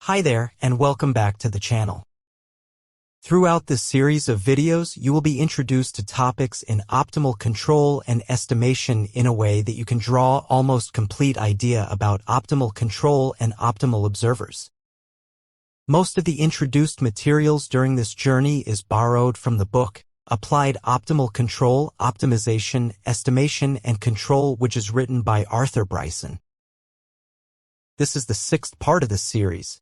Hi there, and welcome back to the channel. Throughout this series of videos, you will be introduced to topics in optimal control and estimation in a way that you can draw almost complete idea about optimal control and optimal observers. Most of the introduced materials during this journey is borrowed from the book, Applied Optimal Control, Optimization, Estimation, and Control, which is written by Arthur Bryson. This is the sixth part of this series.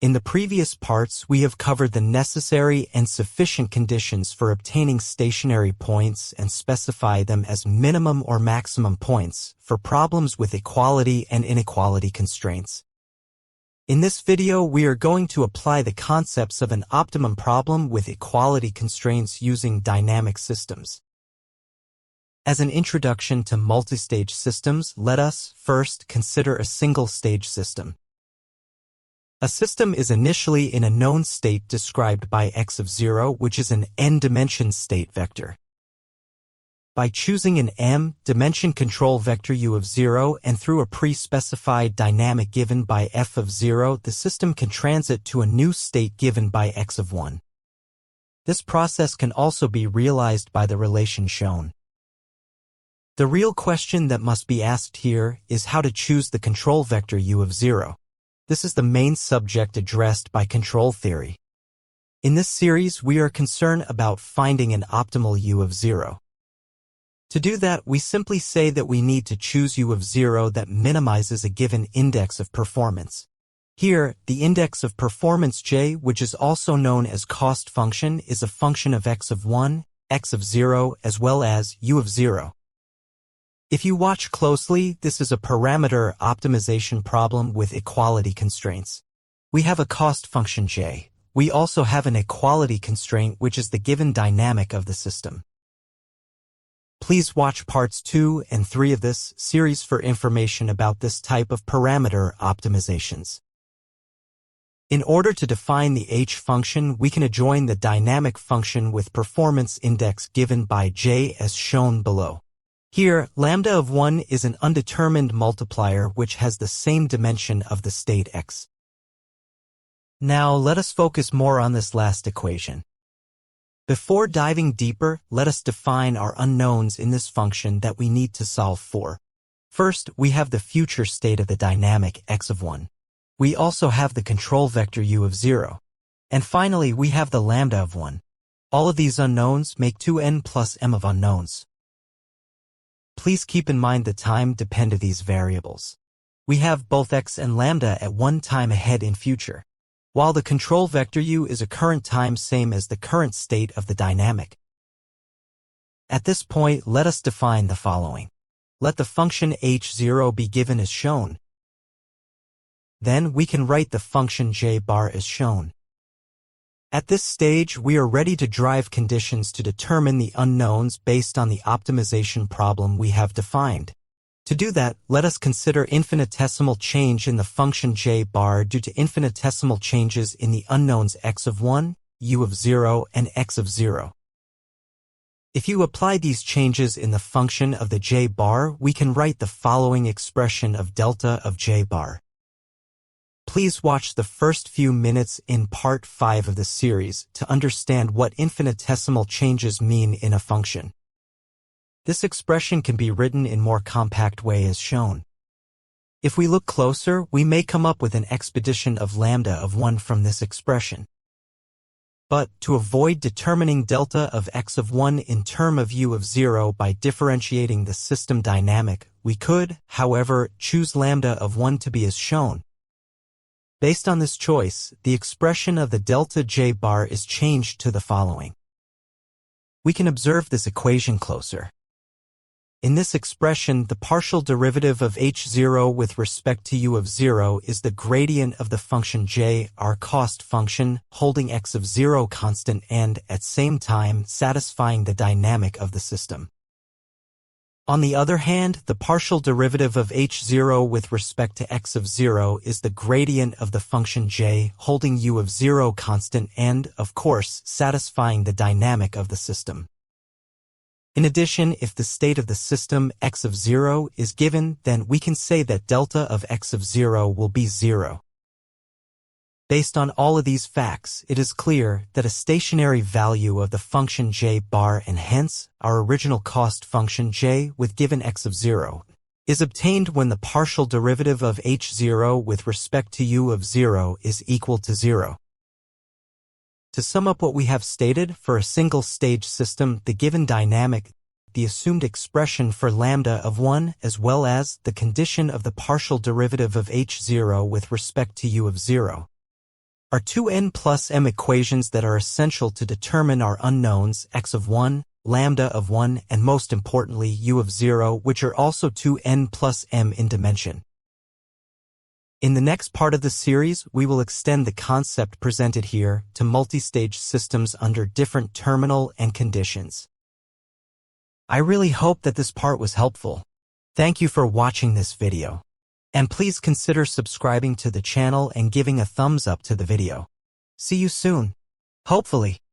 In the previous parts, we have covered the necessary and sufficient conditions for obtaining stationary points and specify them as minimum or maximum points for problems with equality and inequality constraints. In this video, we are going to apply the concepts of an optimum problem with equality constraints using dynamic systems. As an introduction to multistage systems, let us first consider a single-stage system. A system is initially in a known state described by x of 0, which is an n-dimension state vector. By choosing an m-dimension control vector u of 0 and through a pre-specified dynamic given by f of 0, the system can transit to a new state given by x of 1. This process can also be realized by the relation shown. The real question that must be asked here is how to choose the control vector u of 0. This is the main subject addressed by control theory. In this series, we are concerned about finding an optimal u of 0. To do that, we simply say that we need to choose u of 0 that minimizes a given index of performance. Here, the index of performance j, which is also known as cost function, is a function of x of 1, x of 0, as well as u of 0. If you watch closely, this is a parameter optimization problem with equality constraints. We have a cost function j. We also have an equality constraint, which is the given dynamic of the system. Please watch parts 2 and 3 of this series for information about this type of parameter optimizations. In order to define the h function, we can adjoin the dynamic function with performance index given by j as shown below. Here, lambda of 1 is an undetermined multiplier which has the same dimension of the state x. Now, let us focus more on this last equation. Before diving deeper, let us define our unknowns in this function that we need to solve for. First, we have the future state of the dynamic x of 1. We also have the control vector u of 0. And finally, we have the lambda of 1. All of these unknowns make 2n plus m of unknowns. Please keep in mind the time depend of these variables. We have both x and lambda at one time ahead in future, while the control vector u is a current time same as the current state of the dynamic. At this point, let us define the following. Let the function h0 be given as shown. Then we can write the function j bar as shown. At this stage, we are ready to drive conditions to determine the unknowns based on the optimization problem we have defined. To do that, let us consider infinitesimal change in the function j bar due to infinitesimal changes in the unknowns x of 1, u of 0, and x of 0. If you apply these changes in the function of the j bar, we can write the following expression of delta of j bar. Please watch the first few minutes in part 5 of the series to understand what infinitesimal changes mean in a function. This expression can be written in more compact way as shown. If we look closer, we may come up with an expedition of lambda of 1 from this expression. But, to avoid determining delta of x of 1 in term of u of 0 by differentiating the system dynamic, we could, however, choose lambda of 1 to be as shown. Based on this choice, the expression of the delta j bar is changed to the following. We can observe this equation closer. In this expression, the partial derivative of h0 with respect to u of 0 is the gradient of the function j, our cost function, holding x of 0 constant and, at same time, satisfying the dynamic of the system. On the other hand, the partial derivative of h0 with respect to x of 0 is the gradient of the function j, holding u of 0 constant and, of course, satisfying the dynamic of the system. In addition, if the state of the system x of 0 is given, then we can say that delta of x of 0 will be 0. Based on all of these facts, it is clear that a stationary value of the function j bar and hence our original cost function j with given x of 0 is obtained when the partial derivative of h0 with respect to u of 0 is equal to 0. To sum up what we have stated, for a single-stage system, the given dynamic, the assumed expression for lambda of 1 as well as the condition of the partial derivative of h0 with respect to u of 0 are two n plus m equations that are essential to determine our unknowns x of 1, lambda of 1, and most importantly u of 0, which are also two n plus m in dimension. In the next part of the series, we will extend the concept presented here to multistage systems under different terminal and conditions. I really hope that this part was helpful. Thank you for watching this video. And please consider subscribing to the channel and giving a thumbs up to the video. See you soon. Hopefully.